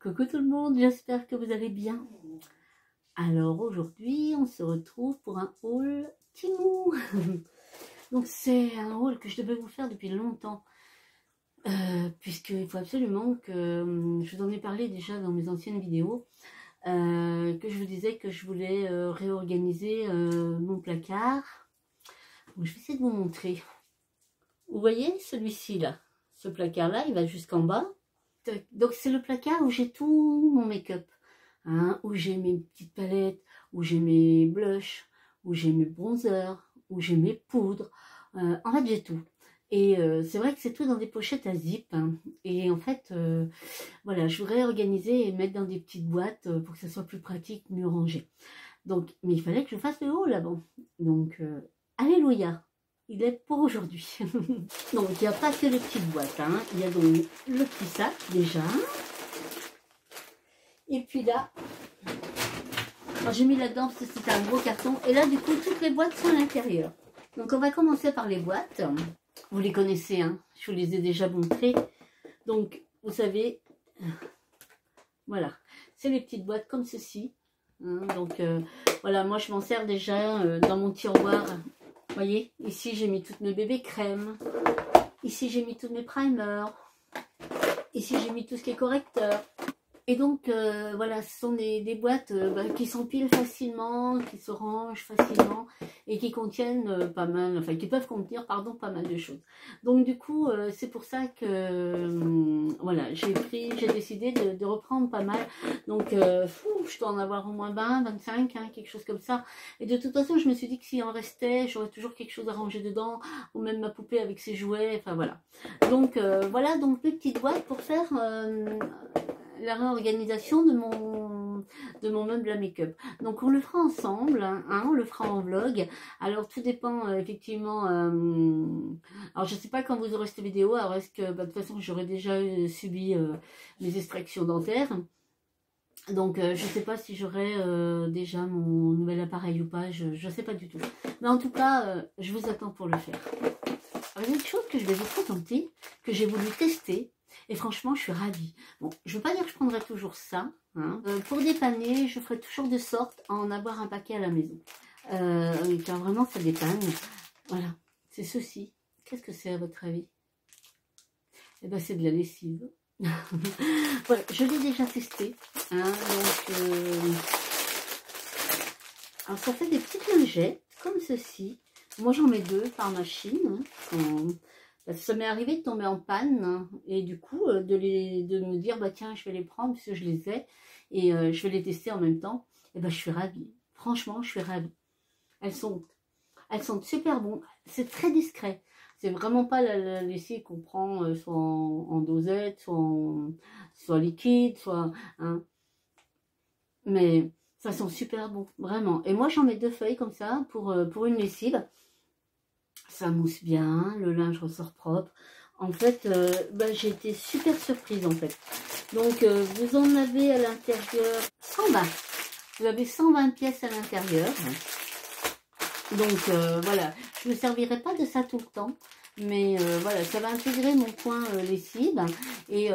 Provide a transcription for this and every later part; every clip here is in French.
Coucou tout le monde, j'espère que vous allez bien. Alors aujourd'hui, on se retrouve pour un haul Temu. Donc c'est un haul que je devais vous faire depuis longtemps. Puisqu'il faut absolument que, je vous en ai parlé déjà dans mes anciennes vidéos, que je vous disais que je voulais réorganiser mon placard. Donc, je vais essayer de vous montrer. Vous voyez celui-ci là, ce placard là, il va jusqu'en bas. Donc c'est le placard où j'ai tout mon make-up, hein, où j'ai mes petites palettes, où j'ai mes blushs, où j'ai mes bronzers, où j'ai mes poudres. En fait j'ai tout. Et c'est vrai que c'est tout dans des pochettes à zip, hein. Et en fait, voilà, je voudrais organiser et mettre dans des petites boîtes pour que ça soit plus pratique, mieux rangé. Donc, mais il fallait que je fasse le haut là-bas. Donc, alléluia, il est pour aujourd'hui. Donc, il n'y a pas que les petites boîtes, hein. Il y a donc le petit sac déjà. Et puis là, j'ai mis là-dedans parce que c'est un gros carton. Et là, du coup, toutes les boîtes sont à l'intérieur. Donc, on va commencer par les boîtes. Vous les connaissez, hein. Je vous les ai déjà montrées. Donc, vous savez, voilà, c'est les petites boîtes comme ceci. Hein. Donc, voilà, moi, je m'en sers déjà dans mon tiroir. Vous voyez, ici j'ai mis toutes mes bébés crèmes, ici j'ai mis tous mes primers, ici j'ai mis tout ce qui est correcteur. Et donc voilà, ce sont des boîtes qui s'empilent facilement, qui se rangent facilement et qui contiennent pas mal, enfin qui peuvent contenir, pardon, pas mal de choses. Donc du coup, c'est pour ça que voilà, j'ai décidé de reprendre pas mal. Donc je dois en avoir au moins 20, 25, hein, quelque chose comme ça. Et de toute façon, je me suis dit que s'il en restait, j'aurais toujours quelque chose à ranger dedans, ou même ma poupée avec ses jouets, enfin voilà. Donc voilà, donc les petites boîtes pour faire la réorganisation de mon meuble à make-up. Donc on le fera ensemble, hein, on le fera en vlog. Alors tout dépend effectivement. Alors je sais pas quand vous aurez cette vidéo. Alors est-ce que de toute façon j'aurais déjà subi mes extractions dentaires. Donc je sais pas si j'aurai déjà mon nouvel appareil ou pas. Je sais pas du tout. Mais en tout cas, je vous attends pour le faire. Alors, il y a une chose que je vais vous présenter, que j'ai voulu tester. Et franchement, je suis ravie. Bon, je ne veux pas dire que je prendrai toujours ça. Hein. Pour dépanner, je ferai toujours de sorte à en avoir un paquet à la maison. Car vraiment, ça dépanne. Voilà, c'est ceci. Qu'est-ce que c'est à votre avis? Eh bien, c'est de la lessive. Voilà, je l'ai déjà testé. Hein, donc, alors, ça fait des petites lingettes, comme ceci. Moi, j'en mets 2 par machine. Hein, ça m'est arrivé de tomber en panne, hein, et du coup de me dire bah tiens, je vais les prendre parce que je les ai et je vais les tester en même temps. Et ben je suis ravie. Franchement, je suis ravie. Elles sont super bon. C'est très discret. C'est vraiment pas la lessive qu'on prend soit en dosette, soit liquide, soit hein. Mais ça sent super bon, vraiment. Et moi j'en mets 2 feuilles comme ça pour une lessive. Ça mousse bien, le linge ressort propre. En fait, j'ai été super surprise en fait. Donc, vous en avez à l'intérieur 120. Vous avez 120 pièces à l'intérieur. Donc, voilà. Je ne me servirai pas de ça tout le temps. Mais voilà, ça va intégrer mon coin lessive. Et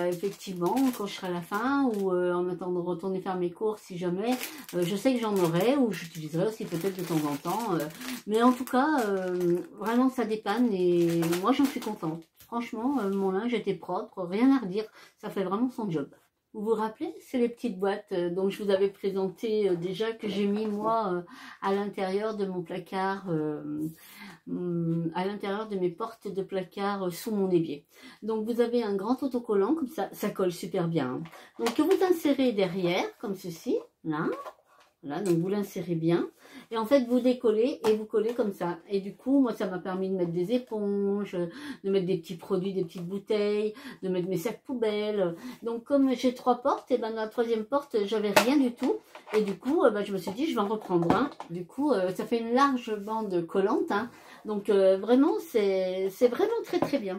effectivement, quand je serai à la fin ou en attendant de retourner faire mes courses, si jamais, je sais que j'en aurai ou j'utiliserai aussi peut-être de temps en temps. Mais en tout cas, vraiment ça dépanne et moi j'en suis contente. Franchement, mon linge était propre, rien à redire. Ça fait vraiment son job. Vous vous rappelez, c'est les petites boîtes dont je vous avais présenté déjà que j'ai mis moi à l'intérieur de mon placard, à l'intérieur de mes portes de placard sous mon évier. Donc vous avez un grand autocollant comme ça colle super bien. Hein. Donc que vous insérez derrière comme ceci, là. Voilà, donc vous l'insérez bien. Et en fait, vous décollez et vous collez comme ça. Et du coup, moi, ça m'a permis de mettre des éponges, de mettre des petits produits, des petites bouteilles, de mettre mes sacs poubelles. Donc, comme j'ai 3 portes, et ben dans la 3e porte, j'avais rien du tout. Et du coup, je me suis dit, je vais en reprendre un. Du coup, ça fait une large bande collante. Hein. Donc, vraiment, c'est vraiment très, très bien.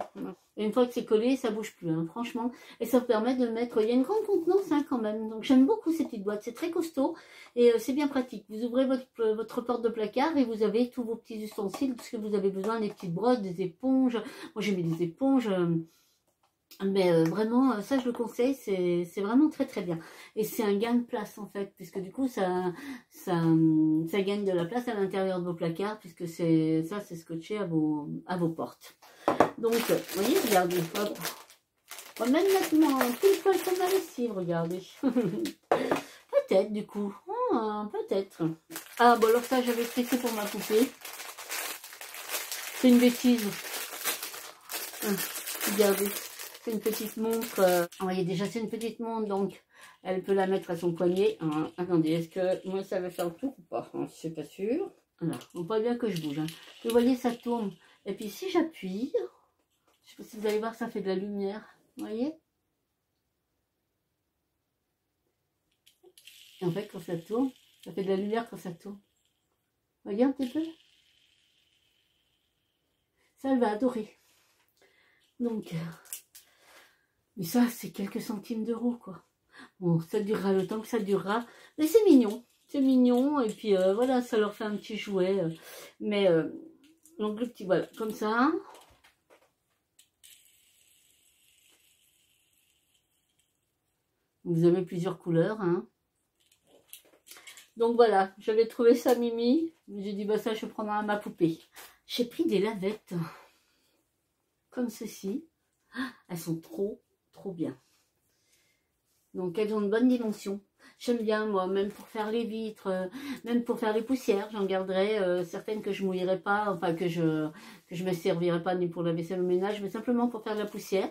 Et une fois que c'est collé, ça bouge plus, hein, franchement. Et ça vous permet de mettre... Il y a une grande contenance hein, quand même. Donc, j'aime beaucoup ces petites boîtes. C'est très costaud. Et c'est bien pratique. Vous ouvrez votre porte de placard et vous avez tous vos petits ustensiles, tout ce que vous avez besoin, des petites brosses, des éponges. Moi j'ai mis des éponges, Mais vraiment, ça je le conseille, c'est vraiment très très bien. Et c'est un gain de place en fait, puisque du coup ça gagne de la place à l'intérieur de vos placards, puisque c'est scotché à vos portes. Donc, vous voyez, regardez, hop. On va même mettre pile poil comme la lessive, regardez. Peut-être du coup, peut-être. Ah bon, alors ça j'avais stressé pour ma poupée. C'est une bêtise. Regardez. C'est une petite montre. Vous voyez déjà c'est une petite montre, donc elle peut la mettre à son poignet. Attendez, est-ce que moi ça va faire le tour ou pas? Je suis pas sûre. Voilà, on voit bien que je bouge. Vous voyez, ça tourne. Et puis si j'appuie, je sais pas si vous allez voir, ça fait de la lumière. Vous voyez? Et en fait, quand ça tourne, ça fait de la lumière quand ça tourne. Vous voyez un petit peu? Ça, elle va adorer. Donc, mais ça, c'est quelques centimes d'euros, quoi. Bon, ça durera le temps que ça durera. Mais c'est mignon. C'est mignon. Et puis, voilà, ça leur fait un petit jouet. Mais, donc, le petit, voilà, comme ça. Vous avez plusieurs couleurs, hein. Donc, voilà, j'avais trouvé ça mimi. J'ai dit, bah ça, je prendrai à ma poupée. J'ai pris des lavettes. Comme ceci. Elles sont trop bien. Donc elles ont une bonne dimension. J'aime bien moi, même pour faire les vitres, même pour faire les poussières, j'en garderai certaines que je mouillerai pas, enfin que je me servirai pas ni pour la vaisselle au ménage, mais simplement pour faire de la poussière.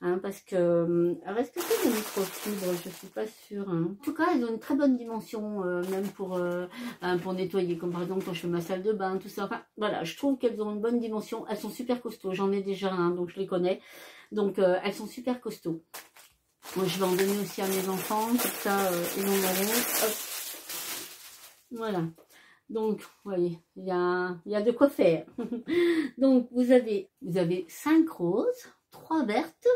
Hein, parce que, alors est-ce que c'est des microfibres? Je suis pas sûre. Hein. En tout cas, elles ont une très bonne dimension, même pour nettoyer, comme par exemple quand je fais ma salle de bain, tout ça. Enfin, voilà, je trouve qu'elles ont une bonne dimension. Elles sont super costauds. J'en ai déjà un, donc je les connais. Donc, elles sont super costauds. Moi, je vais en donner aussi à mes enfants, comme ça, ils en auront. Hop. Voilà. Donc, vous voyez, il y a de quoi faire. Donc, vous avez 5 roses, 3 vertes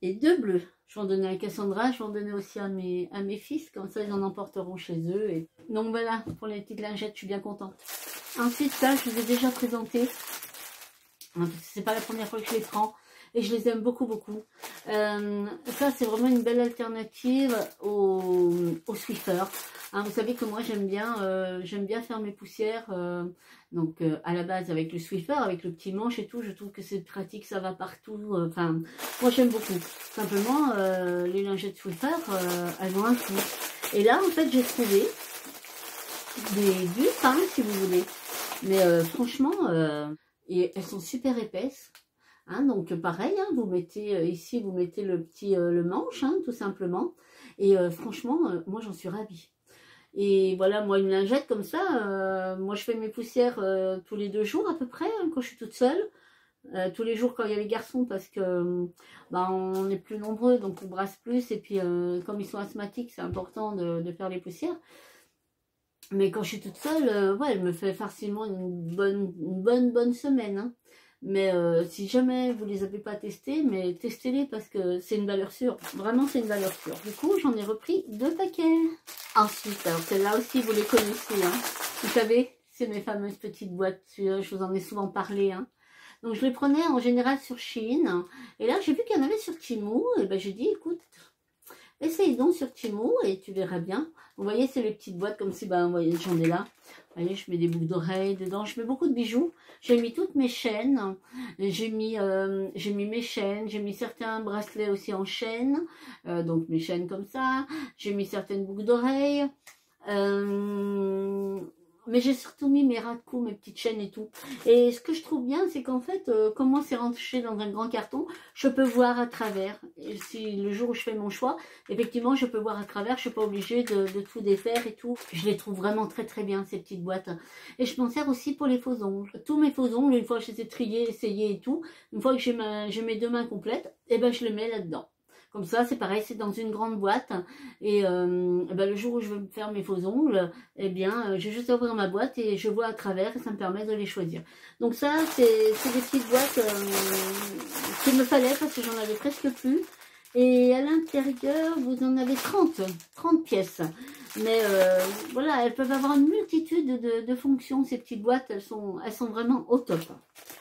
et 2 bleues. Je vais en donner à Cassandra, je vais en donner aussi à mes fils, comme ça, ils en emporteront chez eux. Et... Donc, voilà, pour les petites lingettes, je suis bien contente. Ensuite, ça, je vous ai déjà présenté. C'est pas la première fois que je les prends. Et je les aime beaucoup. Ça, c'est vraiment une belle alternative au Swiffer. Hein, vous savez que moi, j'aime bien faire mes poussières. Donc, à la base, avec le Swiffer, avec le petit manche et tout. Je trouve que c'est pratique, ça va partout. Enfin, moi, j'aime beaucoup. Simplement, les lingettes Swiffer, elles ont un coût. Et là, en fait, j'ai trouvé des dupes, hein, si vous voulez. Mais franchement, et elles sont super épaisses. Hein, donc pareil, hein, vous mettez ici, vous mettez le manche, hein, tout simplement. Et franchement, moi j'en suis ravie. Et voilà, moi une lingette comme ça, moi je fais mes poussières tous les 2 jours à peu près, hein, quand je suis toute seule. Tous les jours quand il y a les garçons, parce que bah, on est plus nombreux, donc on brasse plus. Et puis comme ils sont asthmatiques, c'est important de faire les poussières. Mais quand je suis toute seule, ouais, elle me fait facilement une bonne semaine. Hein. Mais si jamais vous les avez pas testés, mais testez-les parce que c'est une valeur sûre. Vraiment, c'est une valeur sûre. Du coup, j'en ai repris 2 paquets. Ensuite, alors celles-là aussi, vous les connaissez. Hein. Vous savez, c'est mes fameuses petites boîtes. Je vous en ai souvent parlé. Hein. Donc, je les prenais en général sur Shein. Et là, j'ai vu qu'il y en avait sur Temu. Et ben, j'ai dit, écoute, essaye donc sur Temu et tu verras bien. Vous voyez, c'est les petites boîtes comme si, ben, vous voyez, j'en ai là. Vous voyez, je mets des boucles d'oreilles dedans. Je mets beaucoup de bijoux. J'ai mis toutes mes chaînes. J'ai mis mes chaînes. J'ai mis certains bracelets aussi en chaîne. Donc, mes chaînes comme ça. J'ai mis certaines boucles d'oreilles. Mais j'ai surtout mis mes ras de cou, mes petites chaînes et tout. Et ce que je trouve bien, c'est qu'en fait, comment c'est rentré dans un grand carton, je peux voir à travers. Et si le jour où je fais mon choix, effectivement, je peux voir à travers. Je ne suis pas obligée de tout défaire et tout. Je les trouve vraiment très bien, ces petites boîtes. Et je m'en sers aussi pour les faux ongles. Tous mes faux ongles, une fois que je les ai triés, essayés et tout, une fois que j'ai mes 2 mains complètes, et ben je les mets là-dedans. Comme ça, c'est pareil, c'est dans une grande boîte. Et ben, le jour où je veux faire mes faux ongles, eh bien, j'ai juste à ouvrir ma boîte et je vois à travers et ça me permet de les choisir. Donc ça, c'est des petites boîtes qu'il me fallait parce que j'en avais presque plus. Et à l'intérieur, vous en avez 30 pièces. Mais voilà, elles peuvent avoir une multitude de fonctions, ces petites boîtes. Elles sont vraiment au top.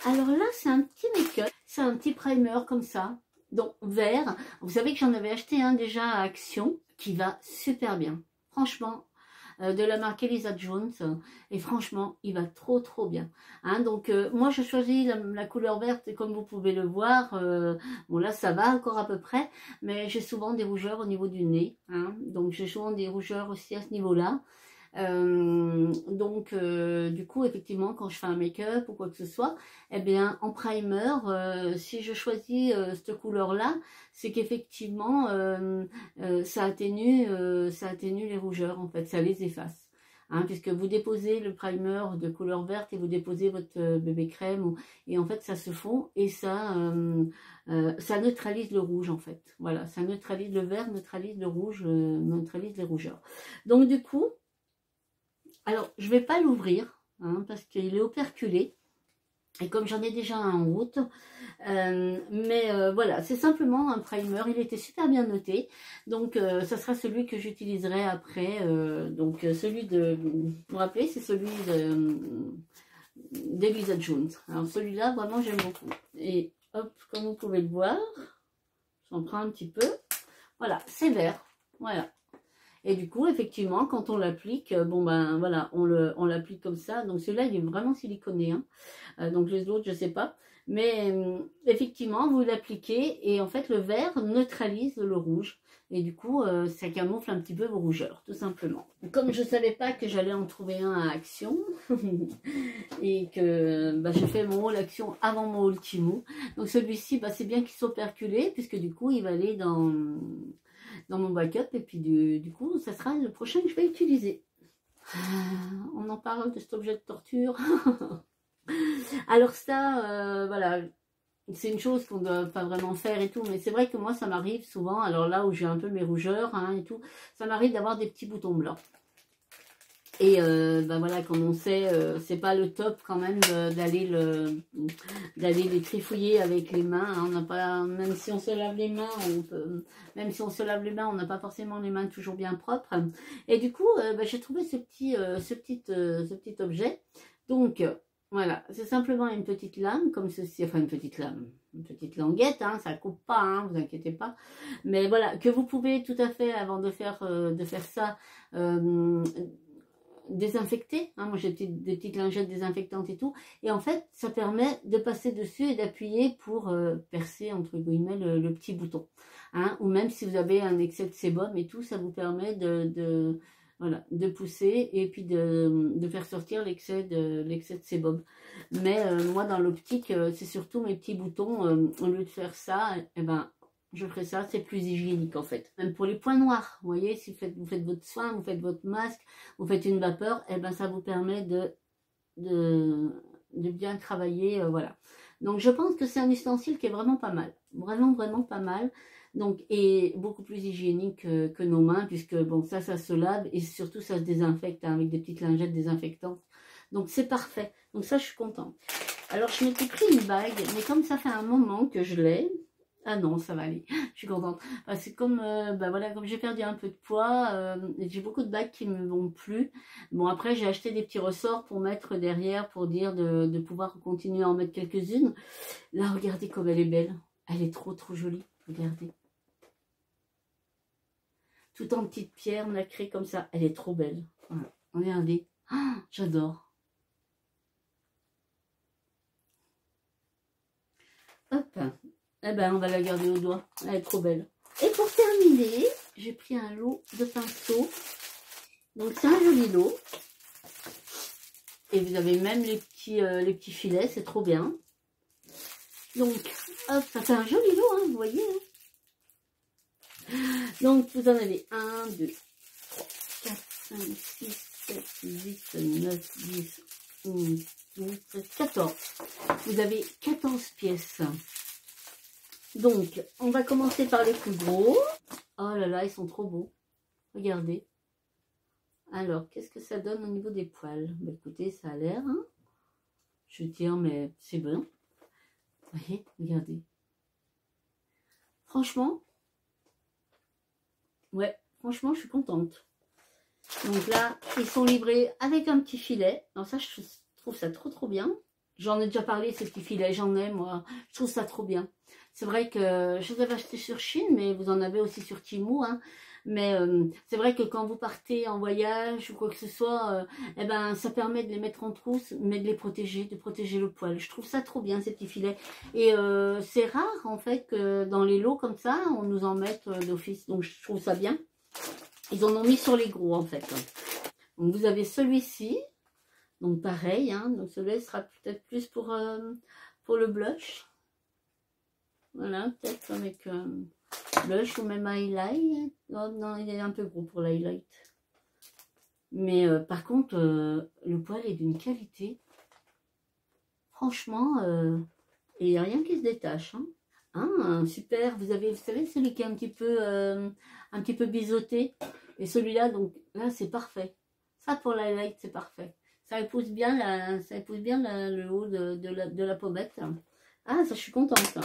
Alors là, c'est un petit make-up. C'est un petit primer comme ça. Donc, vert, vous savez que j'en avais acheté un déjà à Action, qui va super bien. Franchement, de la marque Elisa Jones, et franchement, il va trop bien. Hein, donc, moi, je choisis la couleur verte, comme vous pouvez le voir. Bon, là, ça va encore à peu près, mais j'ai souvent des rougeurs au niveau du nez. Hein, donc, j'ai souvent des rougeurs aussi à ce niveau-là. Du coup, effectivement, quand je fais un make-up ou quoi que ce soit, eh bien, en primer, si je choisis cette couleur-là, c'est qu'effectivement, ça atténue les rougeurs, en fait, ça les efface. Hein, puisque vous déposez le primer de couleur verte et vous déposez votre bébé crème, et en fait, ça se fond et ça neutralise le rouge, en fait. Voilà, ça neutralise le vert, neutralise le rouge, neutralise les rougeurs. Donc, du coup, alors, je ne vais pas l'ouvrir, hein, parce qu'il est operculé. Et comme j'en ai déjà un en route, voilà, c'est simplement un primer. Il était super bien noté. Donc, ça sera celui que j'utiliserai après. Celui de, vous vous rappelez, c'est celui d'Elisa Jones. Alors, celui-là, vraiment, j'aime beaucoup. Et hop, comme vous pouvez le voir, j'en prends un petit peu. Voilà, c'est vert. Voilà. Et du coup, effectivement, quand on l'applique, bon ben voilà, on l'applique comme ça. Donc celui-là, il est vraiment siliconé. Hein. Donc les autres, je sais pas. Mais effectivement, vous l'appliquez et en fait, le vert neutralise le rouge. Et du coup, ça camoufle un petit peu vos rougeurs, tout simplement. Comme je ne savais pas que j'allais en trouver un à Action, et que j'ai fait mon haul Action avant mon haul Temu. Donc celui-ci, c'est bien qu'il soit perculé, puisque du coup, il va aller dans mon backup, et puis du coup ça sera le prochain que je vais utiliser. On en parle de cet objet de torture. Alors ça, voilà, c'est une chose qu'on ne doit pas vraiment faire et tout, mais c'est vrai que moi ça m'arrive souvent, alors là où j'ai un peu mes rougeurs, hein, et tout, ça m'arrive d'avoir des petits boutons blancs. Et voilà, comme on sait, c'est pas le top quand même d'aller les trifouiller avec les mains. Hein. On n'a pas, même si on se lave les mains, on n'a pas forcément les mains toujours bien propres. Et du coup, j'ai trouvé ce petit objet. Donc voilà, c'est simplement une petite lame comme ceci, enfin une petite languette, hein, ça coupe pas, hein, vous inquiétez pas. Mais voilà, que vous pouvez tout à fait, avant de faire ça, désinfecter, hein, moi j'ai des petites lingettes désinfectantes et tout, et en fait ça permet de passer dessus et d'appuyer pour percer entre guillemets le petit bouton, hein, ou même si vous avez un excès de sébum et tout, ça vous permet de pousser et puis de faire sortir l'excès de sébum. Mais moi dans l'optique, c'est surtout mes petits boutons, au lieu de faire ça, je ferai ça, c'est plus hygiénique en fait. Même pour les points noirs, vous voyez, si vous faites votre soin, vous faites votre masque, vous faites une vapeur, ça vous permet de bien travailler, voilà. Donc je pense que c'est un ustensile qui est vraiment pas mal, vraiment pas mal. Donc, et beaucoup plus hygiénique que nos mains, puisque bon, ça se lave et surtout ça se désinfecte, hein, avec des petites lingettes désinfectantes. Donc c'est parfait. Donc ça, je suis contente. Alors je m'étais pris une bague, mais comme ça fait un moment que je l'ai. Ah non, ça va aller, je suis contente. C'est comme, voilà, comme j'ai perdu un peu de poids, j'ai beaucoup de bagues qui ne me vont plus. Bon, après, j'ai acheté des petits ressorts pour mettre derrière, pour dire de pouvoir continuer à en mettre quelques-unes. Là, regardez comme elle est belle. Elle est trop jolie, regardez. Tout en petites pierres nacrées comme ça. Elle est trop belle. Voilà. Regardez. Ah, j'adore. Hop. Eh ben, on va la garder au doigt. Elle est trop belle. Et pour terminer, j'ai pris un lot de pinceaux. Donc, c'est un joli lot. Et vous avez même les petits filets. C'est trop bien. Donc, hop, ça fait un joli lot, hein, vous voyez. Hein. Donc, vous en avez 1, 2, 3, 4, 5, 6, 7, 8, 9, 10, 11, 12, 13, 14. Vous avez 14 pièces. Donc, on va commencer par les plus gros. Oh là là, ils sont trop beaux. Regardez. Alors, qu'est-ce que ça donne au niveau des poils? Bah, écoutez, ça a l'air. Hein, je veux dire, mais c'est bon. Vous voyez, regardez. Franchement, ouais, franchement, je suis contente. Donc là, ils sont livrés avec un petit filet. Alors ça, je trouve ça trop bien. J'en ai déjà parlé, ces petits filets, j'en ai, moi. Je trouve ça trop bien. C'est vrai que je les avais achetés sur Chine, mais vous en avez aussi sur Temu, hein. Mais c'est vrai que quand vous partez en voyage ou quoi que ce soit, eh ben, ça permet de les mettre en trousse, mais de les protéger, de protéger le poil. Je trouve ça trop bien, ces petits filets. Et c'est rare, en fait, que dans les lots comme ça, on nous en mette d'office. Donc, je trouve ça bien. Ils en ont mis sur les gros, en fait. Donc, vous avez celui-ci. Donc, pareil, hein. Donc, celui-là sera peut-être plus pour le blush. Voilà, peut-être avec... blush ou même highlight. Oh, non, il est un peu gros pour l'highlight. Mais par contre, le poil est d'une qualité. Franchement, il n'y a rien qui se détache. Hein. Ah, super. Vous savez, celui qui est un petit peu biseauté. Et celui-là, donc là, c'est parfait. Ça, pour l'highlight, c'est parfait. Ça épouse bien, le haut de la pommette. Ah, ça, je suis contente. Hein.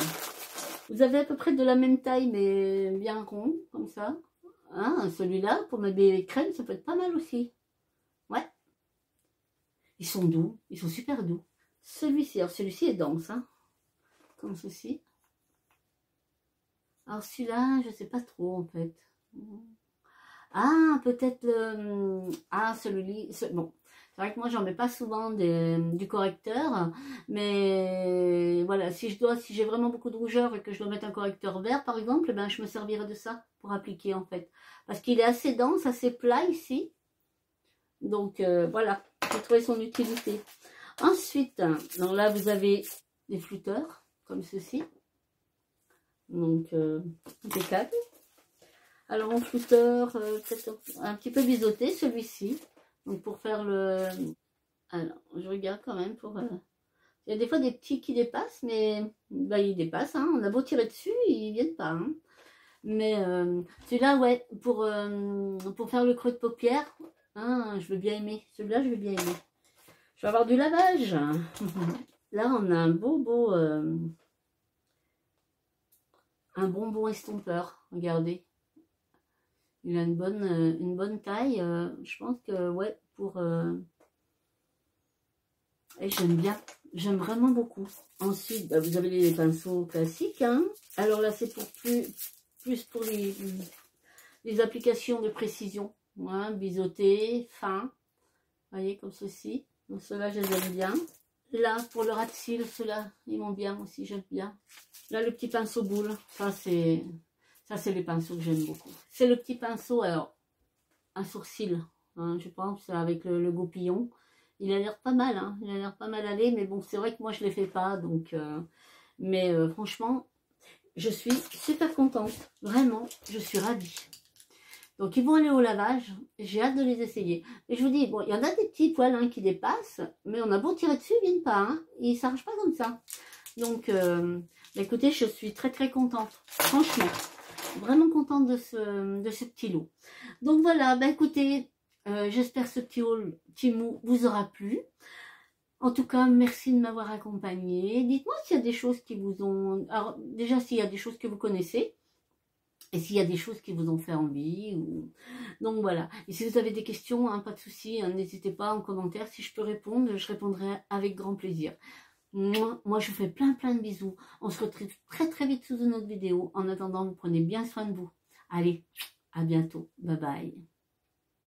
Vous avez à peu près de la même taille, mais bien rond, comme ça. Ah, celui-là, pour mettre des crèmes, ça peut être pas mal aussi. Ouais. Ils sont doux, ils sont super doux. Celui-ci, alors celui-ci est dense, hein, comme ceci. Alors celui-là, je sais pas trop, en fait. Ah, peut-être le... Ah, celui-là... Bon, c'est vrai que moi, j'en mets pas souvent du correcteur, mais voilà, si j'ai vraiment beaucoup de rougeur et que je dois mettre un correcteur vert, par exemple, ben, je me servirai de ça pour appliquer, en fait. Parce qu'il est assez dense, assez plat ici. Donc, voilà, j'ai trouvé son utilité. Ensuite, donc là, vous avez des flouteurs, comme ceci. Donc, impeccable. Alors, en flouteur, peut-être un petit peu biseauté, celui-ci. Donc, pour faire le... Alors, je regarde quand même pour... Il y a des fois des petits qui dépassent, mais bah, ils dépassent. Hein. On a beau tirer dessus, ils viennent pas. Hein. Mais celui-là, ouais, pour faire le creux de paupière, hein, je veux bien aimer. Celui-là, je veux bien aimer. Je vais avoir du lavage. Là, on a un un bonbon estompeur. Regardez. Il a une bonne taille. Je pense que, ouais, pour... Et j'aime bien. J'aime vraiment beaucoup. Ensuite, bah, vous avez les pinceaux classiques. Hein. Alors là, c'est pour plus pour les applications de précision. Ouais, biseauté, fin. Vous voyez, comme ceci. Donc ceux-là, je les aime bien. Là, pour le ras de cils, ceux-là, ils vont bien aussi, j'aime bien. Là, le petit pinceau boule. Ça, c'est les pinceaux que j'aime beaucoup. C'est le petit pinceau, alors, un sourcil, hein, je pense, avec le goupillon. Il a l'air pas mal, hein, il a l'air pas mal allé, mais bon, c'est vrai que moi, je ne les fais pas, donc... mais franchement, je suis super contente. Vraiment, je suis ravie. Donc, ils vont aller au lavage. J'ai hâte de les essayer. Et je vous dis, bon, il y en a des petits poils hein, qui dépassent, mais on a beau tirer dessus, ils viennent pas. Hein, ils ne s'arrachent pas comme ça. Donc, écoutez, je suis très, très contente. Franchement, vraiment contente de ce petit lot. Donc, voilà, bah écoutez, j'espère que ce petit haul Temu vous aura plu. En tout cas, merci de m'avoir accompagné. Dites-moi s'il y a des choses qui vous ont... Alors, déjà, s'il y a des choses que vous connaissez. Et s'il y a des choses qui vous ont fait envie. Donc, voilà. Et si vous avez des questions, hein, pas de souci, hein, n'hésitez pas en commentaire. Si je peux répondre, je répondrai avec grand plaisir. Moi, je vous fais plein de bisous. On se retrouve très, très vite sous une autre vidéo. En attendant, vous prenez bien soin de vous. Allez, à bientôt. Bye bye.